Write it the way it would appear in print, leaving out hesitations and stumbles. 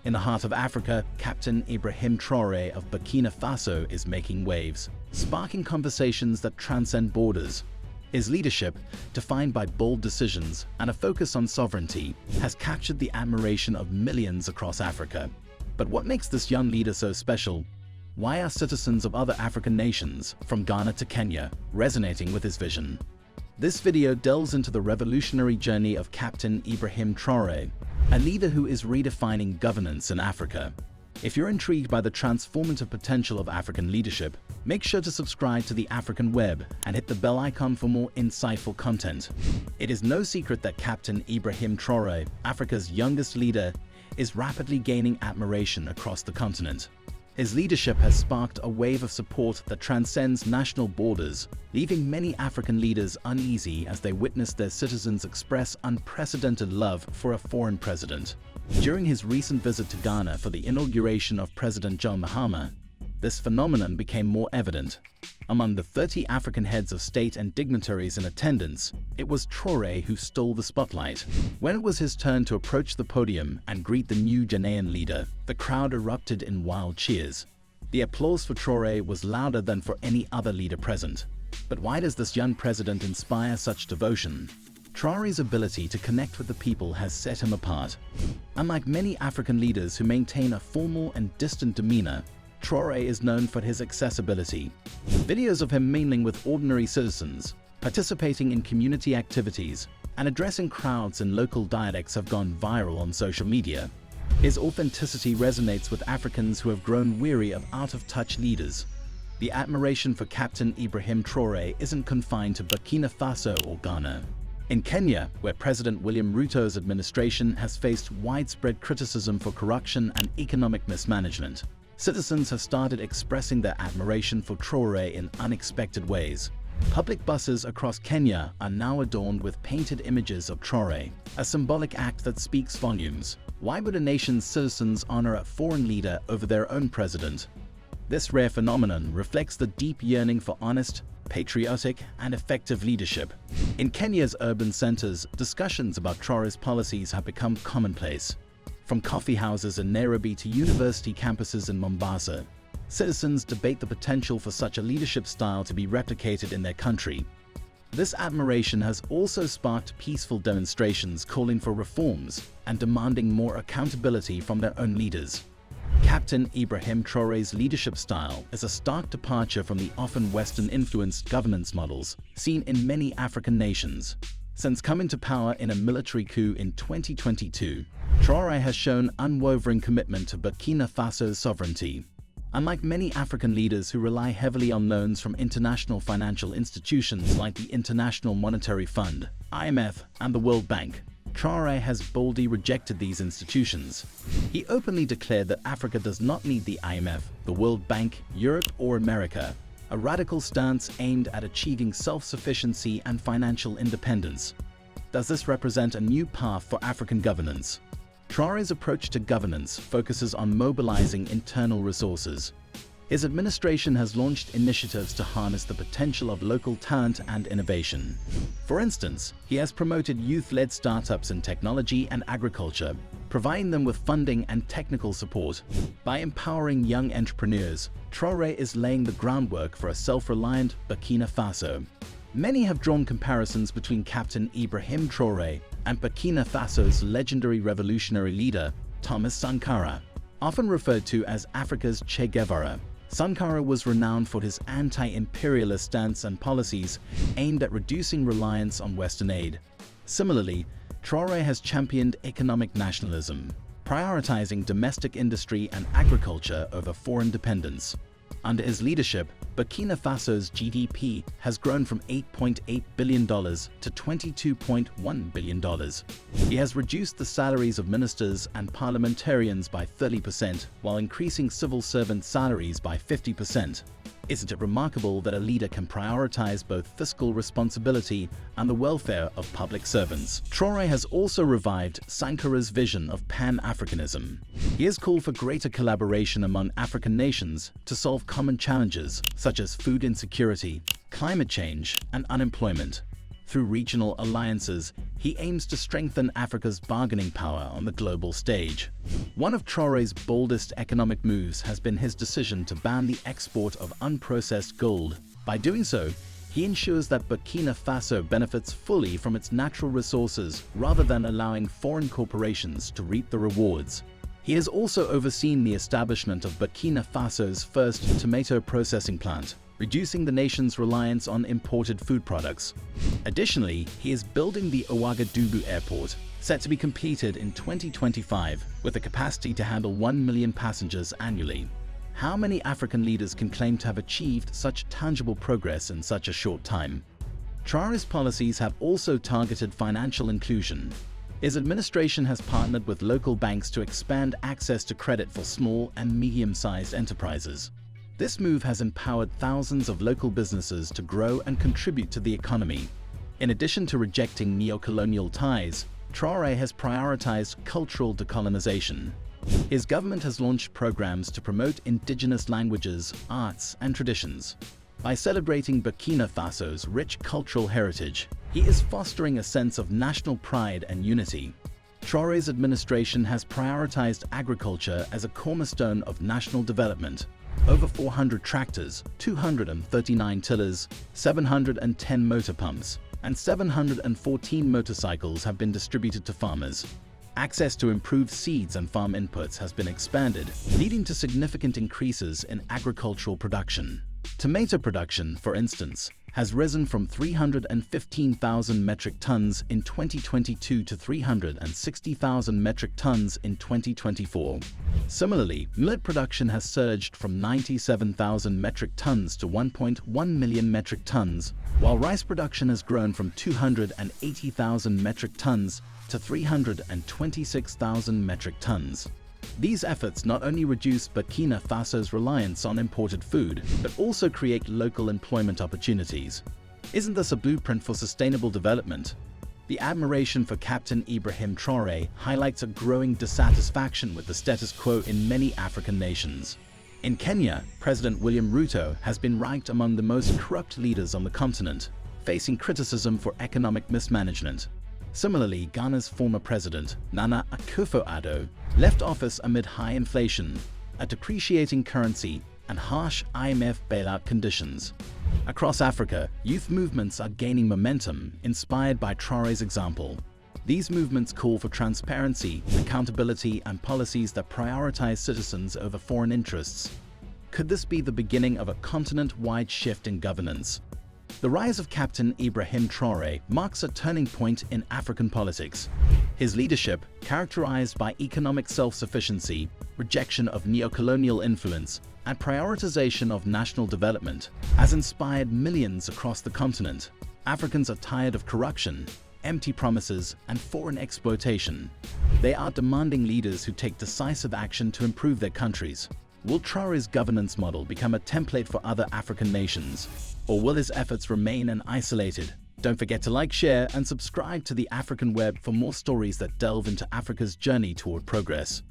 In the heart of Africa, Captain Ibrahim Traoré of Burkina Faso is making waves, sparking conversations that transcend borders. His leadership, defined by bold decisions and a focus on sovereignty, has captured the admiration of millions across Africa. But what makes this young leader so special? Why are citizens of other African nations, from Ghana to Kenya, resonating with his vision? This video delves into the revolutionary journey of Captain Ibrahim Traoré, a leader who is redefining governance in Africa. If you're intrigued by the transformative potential of African leadership, make sure to subscribe to the African Web and hit the bell icon for more insightful content. It is no secret that Captain Ibrahim Traoré, Africa's youngest leader, is rapidly gaining admiration across the continent. His leadership has sparked a wave of support that transcends national borders, leaving many African leaders uneasy as they witness their citizens express unprecedented love for a foreign president. During his recent visit to Ghana for the inauguration of President John Mahama, this phenomenon became more evident. Among the 30 African heads of state and dignitaries in attendance, it was Traoré who stole the spotlight. When it was his turn to approach the podium and greet the new Ghanaian leader, the crowd erupted in wild cheers. The applause for Traoré was louder than for any other leader present. But why does this young president inspire such devotion? Traoré's ability to connect with the people has set him apart. Unlike many African leaders who maintain a formal and distant demeanor, Traoré is known for his accessibility. Videos of him mingling with ordinary citizens, participating in community activities, and addressing crowds in local dialects have gone viral on social media. His authenticity resonates with Africans who have grown weary of out-of-touch leaders. The admiration for Captain Ibrahim Traoré isn't confined to Burkina Faso or Ghana. In Kenya, where President William Ruto's administration has faced widespread criticism for corruption and economic mismanagement, citizens have started expressing their admiration for Traoré in unexpected ways. Public buses across Kenya are now adorned with painted images of Traoré, a symbolic act that speaks volumes. Why would a nation's citizens honor a foreign leader over their own president? This rare phenomenon reflects the deep yearning for honest, patriotic, and effective leadership. In Kenya's urban centers, discussions about Traoré's policies have become commonplace. From coffee houses in Nairobi to university campuses in Mombasa, citizens debate the potential for such a leadership style to be replicated in their country. This admiration has also sparked peaceful demonstrations calling for reforms and demanding more accountability from their own leaders. Captain Ibrahim Traoré's leadership style is a stark departure from the often Western-influenced governance models seen in many African nations. Since coming to power in a military coup in 2022, Traoré has shown unwavering commitment to Burkina Faso's sovereignty. Unlike many African leaders who rely heavily on loans from international financial institutions like the International Monetary Fund, IMF, and the World Bank, Traoré has boldly rejected these institutions. He openly declared that Africa does not need the IMF, the World Bank, Europe, or America, a radical stance aimed at achieving self-sufficiency and financial independence. Does this represent a new path for African governance? Traoré's approach to governance focuses on mobilizing internal resources. His administration has launched initiatives to harness the potential of local talent and innovation. For instance, he has promoted youth-led startups in technology and agriculture, providing them with funding and technical support. By empowering young entrepreneurs, Traoré is laying the groundwork for a self-reliant Burkina Faso. Many have drawn comparisons between Captain Ibrahim Traoré and Burkina Faso's legendary revolutionary leader, Thomas Sankara. Often referred to as Africa's Che Guevara, Sankara was renowned for his anti-imperialist stance and policies aimed at reducing reliance on Western aid. Similarly, Traoré has championed economic nationalism, prioritizing domestic industry and agriculture over foreign dependence. Under his leadership, Burkina Faso's GDP has grown from $8.8 billion to $22.1 billion. He has reduced the salaries of ministers and parliamentarians by 30%, while increasing civil servant salaries by 50%. Isn't it remarkable that a leader can prioritize both fiscal responsibility and the welfare of public servants? Traoré has also revived Sankara's vision of Pan-Africanism. He has called for greater collaboration among African nations to solve common challenges such as food insecurity, climate change, and unemployment. Through regional alliances, he aims to strengthen Africa's bargaining power on the global stage. One of Traore's boldest economic moves has been his decision to ban the export of unprocessed gold. By doing so, he ensures that Burkina Faso benefits fully from its natural resources rather than allowing foreign corporations to reap the rewards. He has also overseen the establishment of Burkina Faso's first tomato processing plant, reducing the nation's reliance on imported food products. Additionally, he is building the Ouagadougou airport, set to be completed in 2025, with a capacity to handle 1 million passengers annually. How many African leaders can claim to have achieved such tangible progress in such a short time? Traore's policies have also targeted financial inclusion. His administration has partnered with local banks to expand access to credit for small and medium-sized enterprises. This move has empowered thousands of local businesses to grow and contribute to the economy. In addition to rejecting neo-colonial ties, Traore has prioritized cultural decolonization. His government has launched programs to promote indigenous languages, arts, and traditions. By celebrating Burkina Faso's rich cultural heritage, he is fostering a sense of national pride and unity. Traore's administration has prioritized agriculture as a cornerstone of national development. Over 400 tractors, 239 tillers, 710 motor pumps, and 714 motorcycles have been distributed to farmers. Access to improved seeds and farm inputs has been expanded, leading to significant increases in agricultural production. Tomato production, for instance, has risen from 315,000 metric tons in 2022 to 360,000 metric tons in 2024. Similarly, millet production has surged from 97,000 metric tons to 1.1 million metric tons, while rice production has grown from 280,000 metric tons to 326,000 metric tons. These efforts not only reduce Burkina Faso's reliance on imported food, but also create local employment opportunities. Isn't this a blueprint for sustainable development? The admiration for Captain Ibrahim Traoré highlights a growing dissatisfaction with the status quo in many African nations. In Kenya, President William Ruto has been ranked among the most corrupt leaders on the continent, facing criticism for economic mismanagement. Similarly, Ghana's former president, Nana Akufo-Addo, left office amid high inflation, a depreciating currency, and harsh IMF bailout conditions. Across Africa, youth movements are gaining momentum, inspired by Traore's example. These movements call for transparency, accountability, and policies that prioritize citizens over foreign interests. Could this be the beginning of a continent-wide shift in governance? The rise of Captain Ibrahim Traoré marks a turning point in African politics. His leadership, characterized by economic self-sufficiency, rejection of neo-colonial influence, and prioritization of national development, has inspired millions across the continent. Africans are tired of corruption, empty promises, and foreign exploitation. They are demanding leaders who take decisive action to improve their countries. Will Traore's governance model become a template for other African nations? Or will his efforts remain isolated? Don't forget to like, share, and subscribe to the African Web for more stories that delve into Africa's journey toward progress.